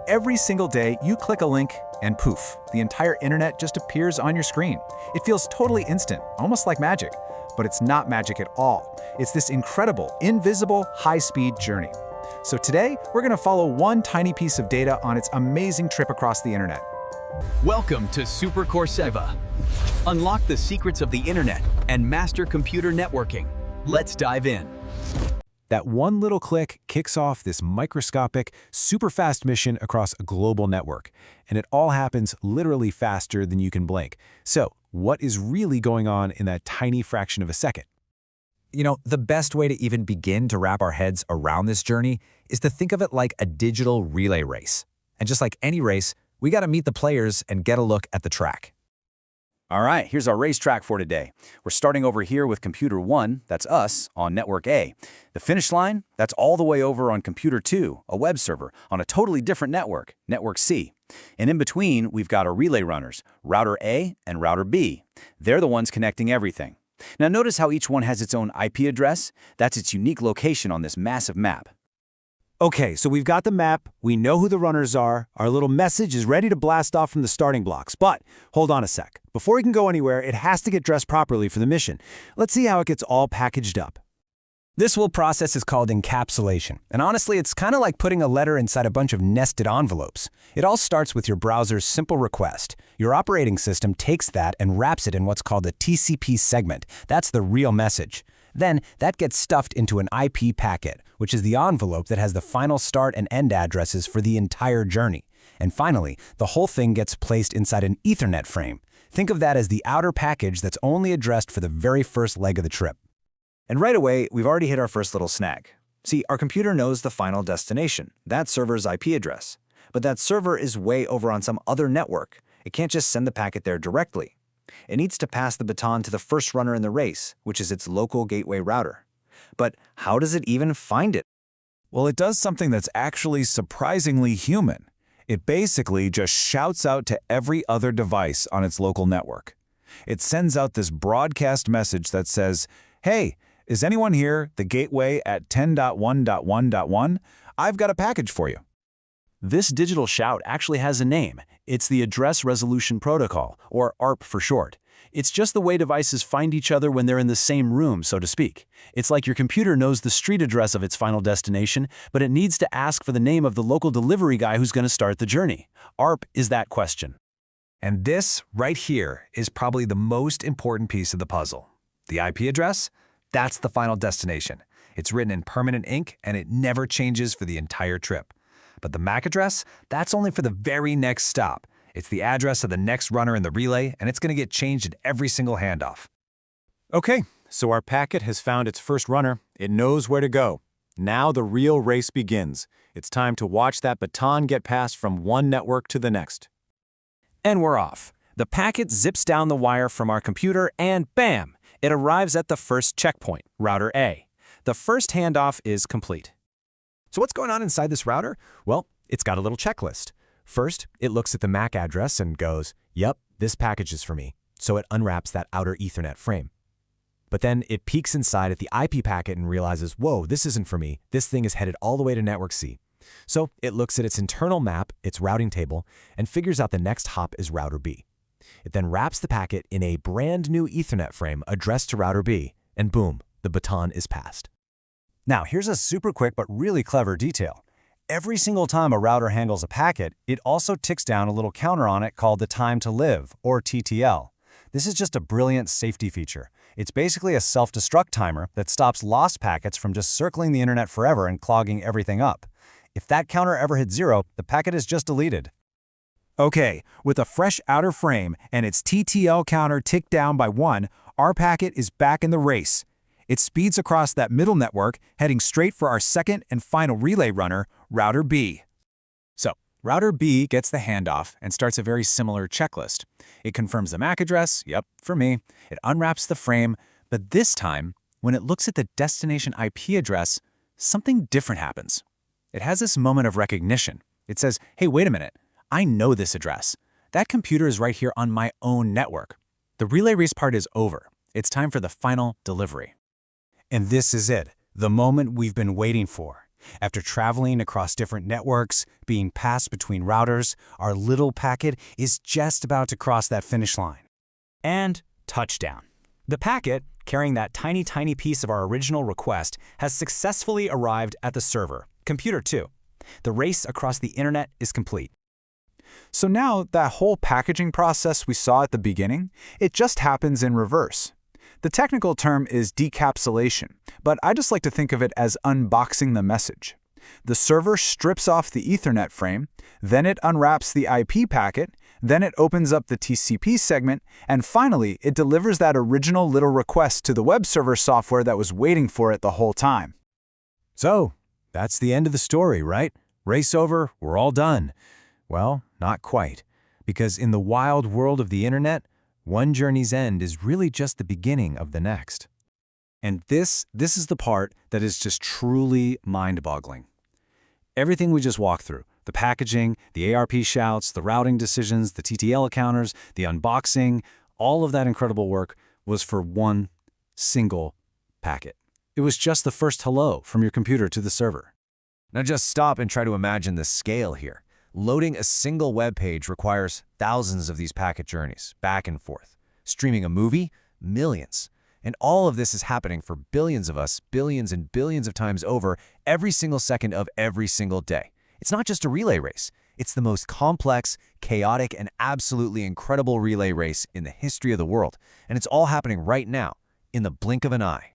Every single day you click a link and poof, the entire internet just appears on your screen. It feels totally instant, almost like magic. But it's not magic at all. It's this incredible, invisible, high-speed journey. So today, we're going to follow one tiny piece of data on its amazing trip across the internet. Welcome to Super Coursera. Unlock the secrets of the internet and master computer networking. Let's dive in. That one little click kicks off this microscopic, super fast mission across a global network. And it all happens literally faster than you can blink. So, what is really going on in that tiny fraction of a second? The best way to even begin to wrap our heads around this journey is to think of it like a digital relay race. And just like any race, we got to meet the players and get a look at the track. All right, here's our racetrack for today. We're starting over here with computer 1, that's us, on network A. The finish line, that's all the way over on computer 2, a web server, on a totally different network, network C. And in between, we've got our relay runners, router A and router B. They're the ones connecting everything. Now notice how each one has its own IP address. That's its unique location on this massive map. Okay, so we've got the map, we know who the runners are, our little message is ready to blast off from the starting blocks. But hold on a sec. Before we can go anywhere, it has to get dressed properly for the mission. Let's see how it gets all packaged up. This whole process is called encapsulation. And honestly, it's kind of like putting a letter inside a bunch of nested envelopes. It all starts with your browser's simple request. Your operating system takes that and wraps it in what's called a TCP segment. That's the real message. Then, that gets stuffed into an IP packet, which is the envelope that has the final start and end addresses for the entire journey. And finally, the whole thing gets placed inside an Ethernet frame. Think of that as the outer package that's only addressed for the very first leg of the trip. And right away, we've already hit our first little snag. See, our computer knows the final destination, that server's IP address. But that server is way over on some other network. It can't just send the packet there directly. It needs to pass the baton to the first runner in the race, which is its local gateway router. But how does it even find it? Well, it does something that's actually surprisingly human. It basically just shouts out to every other device on its local network. It sends out this broadcast message that says, "Hey, is anyone here, the gateway at 10.1.1.1? I've got a package for you." This digital shout actually has a name. It's the Address Resolution Protocol, or ARP for short. It's just the way devices find each other when they're in the same room, so to speak. It's like your computer knows the street address of its final destination, but it needs to ask for the name of the local delivery guy who's going to start the journey. ARP is that question. And this, right here, is probably the most important piece of the puzzle. The IP address? That's the final destination. It's written in permanent ink, and it never changes for the entire trip. But the MAC address, that's only for the very next stop. It's the address of the next runner in the relay, and it's going to get changed at every single handoff. Okay, so our packet has found its first runner. It knows where to go. Now the real race begins. It's time to watch that baton get passed from one network to the next. And we're off. The packet zips down the wire from our computer and bam! It arrives at the first checkpoint, router A. The first handoff is complete. So what's going on inside this router? Well, it's got a little checklist. First, it looks at the MAC address and goes, "Yep, this package is for me." So it unwraps that outer Ethernet frame. But then it peeks inside at the IP packet and realizes, whoa, this isn't for me. This thing is headed all the way to network C. So it looks at its internal map, its routing table, and figures out the next hop is router B. It then wraps the packet in a brand new Ethernet frame addressed to router B, and boom, the baton is passed. Now, here's a super quick but really clever detail. Every single time a router handles a packet, it also ticks down a little counter on it called the time to live, or TTL. This is just a brilliant safety feature. It's basically a self-destruct timer that stops lost packets from just circling the internet forever and clogging everything up. If that counter ever hits 0, the packet is just deleted. Okay, with a fresh outer frame and its TTL counter ticked down by 1, our packet is back in the race. It speeds across that middle network, heading straight for our second and final relay runner, router B. So, router B gets the handoff and starts a very similar checklist. It confirms the MAC address, yep, for me. It unwraps the frame, but this time, when it looks at the destination IP address, something different happens. It has this moment of recognition. It says, hey, wait a minute, I know this address. That computer is right here on my own network. The relay race part is over. It's time for the final delivery. And this is it, the moment we've been waiting for. After traveling across different networks, being passed between routers, our little packet is just about to cross that finish line. And touchdown. The packet, carrying that tiny piece of our original request, has successfully arrived at the server, computer 2. The race across the internet is complete. So now that whole packaging process we saw at the beginning, it just happens in reverse. The technical term is decapsulation, but I just like to think of it as unboxing the message. The server strips off the Ethernet frame, then it unwraps the IP packet, then it opens up the TCP segment, and finally it delivers that original little request to the web server software that was waiting for it the whole time. So, that's the end of the story, right? Race over, we're all done. Well, not quite, because in the wild world of the internet, one journey's end is really just the beginning of the next. And this is the part that is just truly mind-boggling. Everything we just walked through, the packaging, the ARP shouts, the routing decisions, the TTL counters, the unboxing, all of that incredible work was for one single packet. It was just the first hello from your computer to the server. Now just stop and try to imagine the scale here. Loading a single web page requires thousands of these packet journeys, back and forth. Streaming a movie, millions. And all of this is happening for billions of us, billions and billions of times over, every single second of every single day. It's not just a relay race. It's the most complex, chaotic, and absolutely incredible relay race in the history of the world. And it's all happening right now, in the blink of an eye.